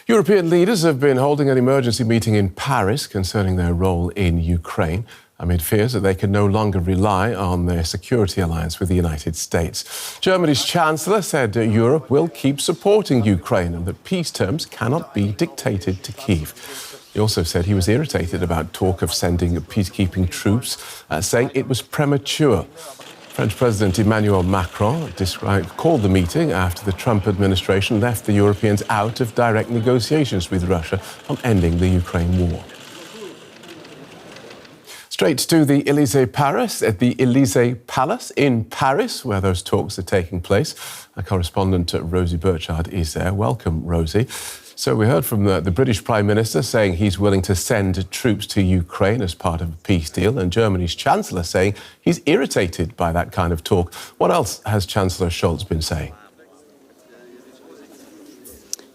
European leaders have been holding an emergency meeting in Paris concerning their role in Ukraine, amid fears that they can no longer rely on their security alliance with the United States. Germany's chancellor said Europe will keep supporting Ukraine and that peace terms cannot be dictated to Kyiv. He also said he was irritated about talk of sending peacekeeping troops, saying it was premature. French President Emmanuel Macron called the meeting after the Trump administration left the Europeans out of direct negotiations with Russia on ending the Ukraine war. Straight to the Élysée Palace in Paris, where those talks are taking place. Our correspondent Rosie Birchard is there. Welcome, Rosie. So we heard from the British Prime Minister saying he's willing to send troops to Ukraine as part of a peace deal, and Germany's Chancellor saying he's irritated by that kind of talk. What else has Chancellor Scholz been saying?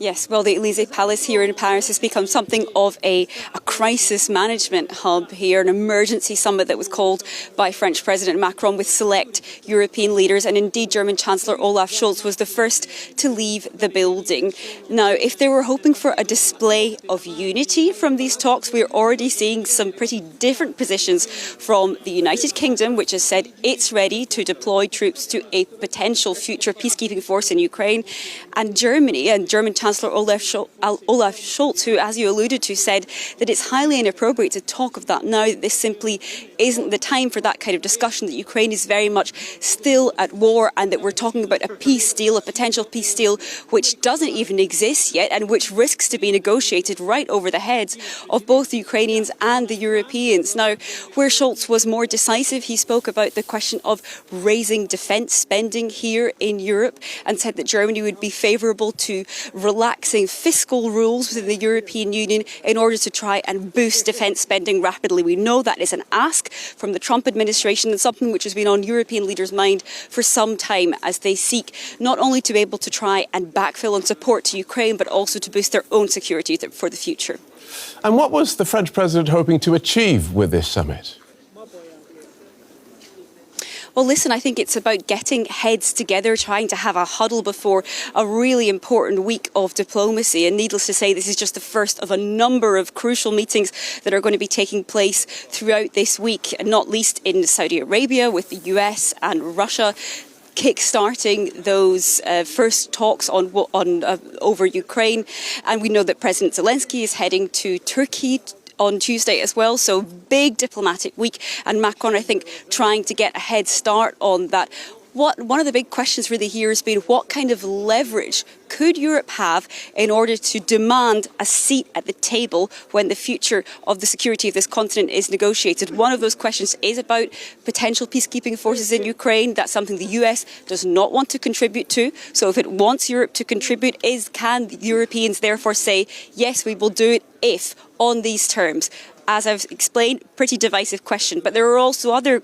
Yes, well, the Élysée Palace here in Paris has become something of a crisis management hub here, an emergency summit that was called by French President Macron with select European leaders. And indeed, German Chancellor Olaf Scholz was the first to leave the building. Now, if they were hoping for a display of unity from these talks, we're already seeing some pretty different positions from the United Kingdom, which has said it's ready to deploy troops to a potential future peacekeeping force in Ukraine, and Germany and German Chancellor Olaf Scholz, who, as you alluded to, said that it's highly inappropriate to talk of that now, that this simply isn't the time for that kind of discussion, that Ukraine is very much still at war and that we're talking about a peace deal, a potential peace deal, which doesn't even exist yet and which risks to be negotiated right over the heads of both the Ukrainians and the Europeans. Now, where Scholz was more decisive, he spoke about the question of raising defence spending here in Europe and said that Germany would be favourable to relaxing fiscal rules within the European Union in order to try and boost defence spending rapidly. We know that is an ask from the Trump administration and something which has been on European leaders' mind for some time as they seek not only to be able to try and backfill and support to Ukraine, but also to boost their own security for the future. And what was the French president hoping to achieve with this summit? Well, listen, I think it's about getting heads together, trying to have a huddle before a really important week of diplomacy. And needless to say, this is just the first of a number of crucial meetings that are going to be taking place throughout this week, and not least in Saudi Arabia with the US and Russia, kick-starting those first talks over Ukraine. And we know that President Zelensky is heading to Turkey on Tuesday as well, so big diplomatic week, and Macron, I think, trying to get a head start on that. One of the big questions really here has been what kind of leverage could Europe have in order to demand a seat at the table when the future of the security of this continent is negotiated. One of those questions is about potential peacekeeping forces in Ukraine. That's something the US does not want to contribute to. So if it wants Europe to contribute, can the Europeans therefore say, yes, we will do it if on these terms? As I've explained, pretty divisive question. But there are also other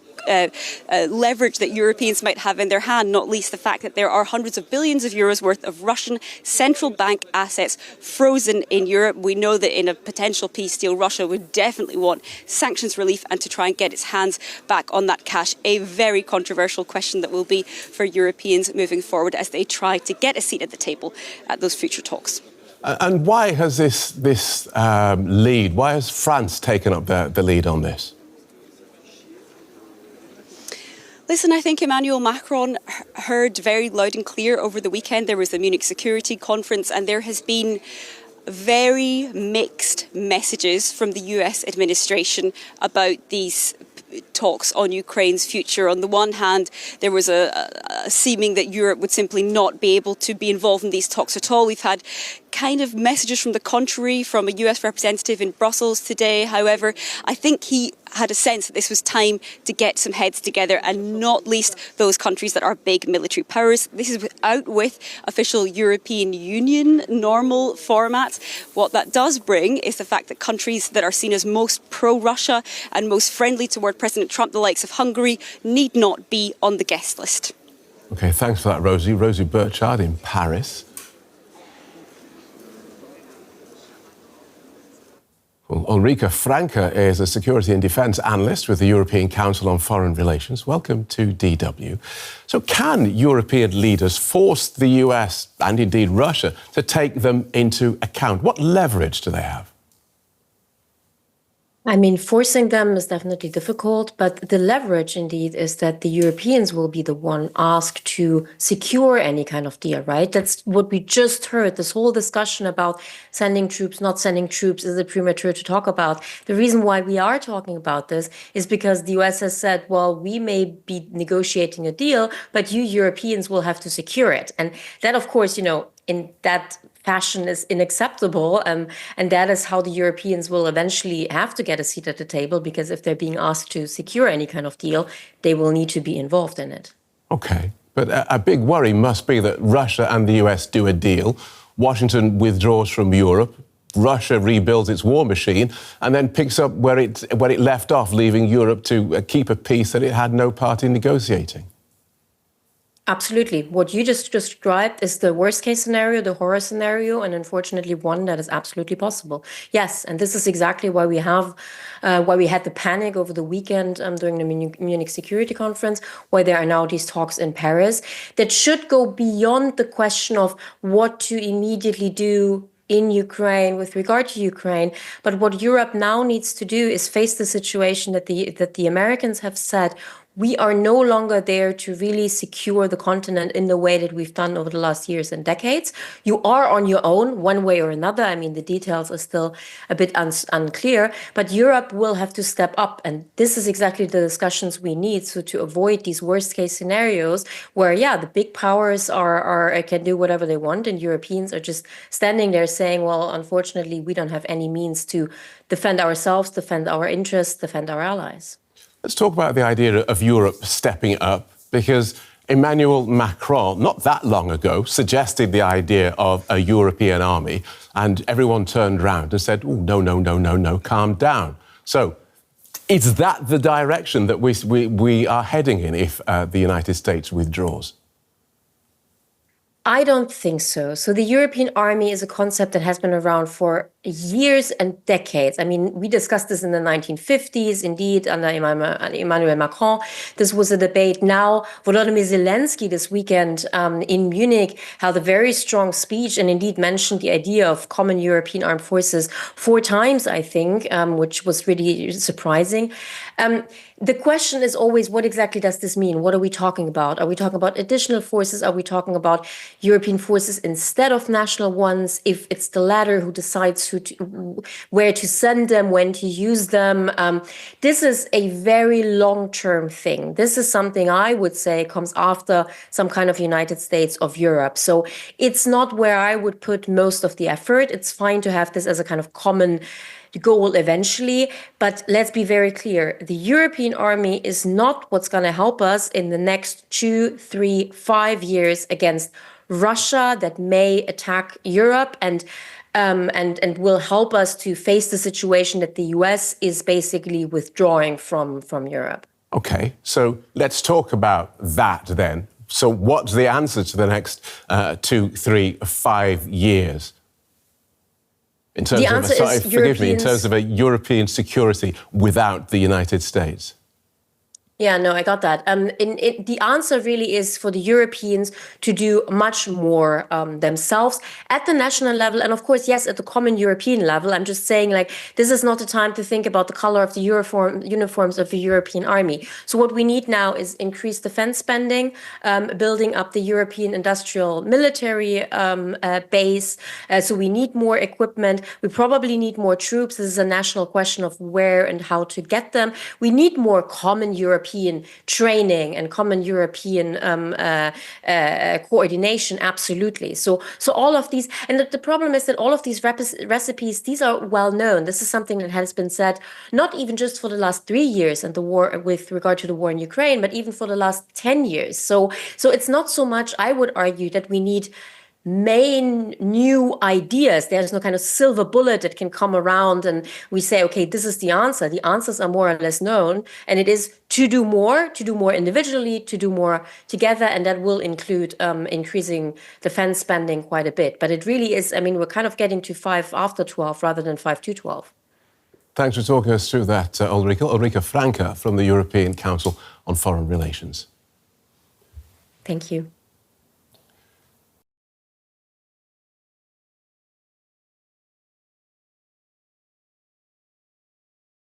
leverage that Europeans might have in their hand, not least the fact that there are hundreds of billions of euros worth of Russian central bank assets frozen in Europe. We know that in a potential peace deal, Russia would definitely want sanctions relief and to try and get its hands back on that cash. A very controversial question that will be for Europeans moving forward as they try to get a seat at the table at those future talks. And why has this lead, why has France taken up the lead on this? Listen, I think Emmanuel Macron heard very loud and clear over the weekend. There was the Munich Security Conference, and there has been very mixed messages from the US administration about these talks on Ukraine's future. On the one hand, there was a seeming that Europe would simply not be able to be involved in these talks at all. We've had kind of messages from the contrary from a US representative in Brussels today. However, I think he had a sense that this was time to get some heads together, and not least those countries that are big military powers. This is out with official European Union normal formats. What that does bring is the fact that countries that are seen as most pro-Russia and most friendly toward President Trump, the likes of Hungary, need not be on the guest list. OK, thanks for that, Rosie. Rosie Birchard in Paris. Well, Well, Ulrike Franke is a security and defence analyst with the European Council on Foreign Relations. Welcome to DW. So can European leaders force the US and indeed Russia to take them into account? What leverage do they have? I mean, forcing them is definitely difficult, but the leverage indeed is that the Europeans will be the one asked to secure any kind of deal, right? That's what we just heard, this whole discussion about sending troops, not sending troops. Is it premature to talk about? The reason why we are talking about this is because the US has said, well, we may be negotiating a deal, but you Europeans will have to secure it. And that, of course, in that fashion is unacceptable. And that is how the Europeans will eventually have to get a seat at the table, because if they're being asked to secure any kind of deal, they will need to be involved in it. OK, but a big worry must be that Russia and the US do a deal, Washington withdraws from Europe, Russia rebuilds its war machine and then picks up where it left off, leaving Europe to keep a peace that it had no part in negotiating. Absolutely. What you just described is the worst case scenario, the horror scenario, and unfortunately one that is absolutely possible. Yes, and this is exactly why we had the panic over the weekend during the Munich Security Conference, why there are now these talks in Paris that should go beyond the question of what to immediately do in Ukraine with regard to Ukraine. But what Europe now needs to do is face the situation that the Americans have said, we are no longer there to really secure the continent in the way that we've done over the last years and decades. You are on your own, one way or another. I mean, the details are still a bit unclear, but Europe will have to step up. And this is exactly the discussions we need. So to avoid these worst case scenarios where, the big powers can do whatever they want, and Europeans are just standing there saying, well, unfortunately, we don't have any means to defend ourselves, defend our interests, defend our allies. Let's talk about the idea of Europe stepping up, because Emmanuel Macron, not that long ago, suggested the idea of a European army, and everyone turned round and said, oh, no, calm down. So is that the direction that we are heading in if the United States withdraws? I don't think so. So the European army is a concept that has been around for years and decades. I mean, we discussed this in the 1950s, indeed, under Emmanuel Macron. This was a debate. Now, Volodymyr Zelensky this weekend in Munich held a very strong speech and indeed mentioned the idea of common European armed forces 4 times, I think, which was really surprising. The question is always, what exactly does this mean? What are we talking about? Are we talking about additional forces? Are we talking about European forces instead of national ones? If it's the latter, who decides where to send them, when to use them? This is a very long-term thing. This is something I would say comes after some kind of United States of Europe. So it's not where I would put most of the effort. It's fine to have this as a kind of common goal eventually, but let's be very clear. The European army is not what's going to help us in the next 2, 3, 5 years against Russia that may attack Europe and will help us to face the situation that the US is basically withdrawing from Europe. OK, so let's talk about that then. So what's the answer to the next 2, 3, 5 years? In terms in terms of a European security without the United States? Yeah, no, I got that. The answer really is for the Europeans to do much more themselves at the national level. And of course, yes, at the common European level. I'm just saying, this is not the time to think about the color of the uniforms of the European army. So what we need now is increased defense spending, building up the European industrial military base. So we need more equipment. We probably need more troops. This is a national question of where and how to get them. We need more common European training and common European coordination, absolutely. So all of these, and the problem is that all of these recipes, these are well known. This is something that has been said, not even just for the last 3 years and the war with regard to the war in Ukraine, but even for the last 10 years. So it's not so much, I would argue, that we need main new ideas. There's no kind of silver bullet that can come around and we say, okay, this is the answer. The answers are more or less known, and it is to do more individually, to do more together, and that will include increasing defense spending quite a bit. But it really is, I mean, we're kind of getting to 5 after 12 rather than 5 to 12. Thanks for talking us through that, Ulrike. Ulrike Franke from the European Council on Foreign Relations. Thank you.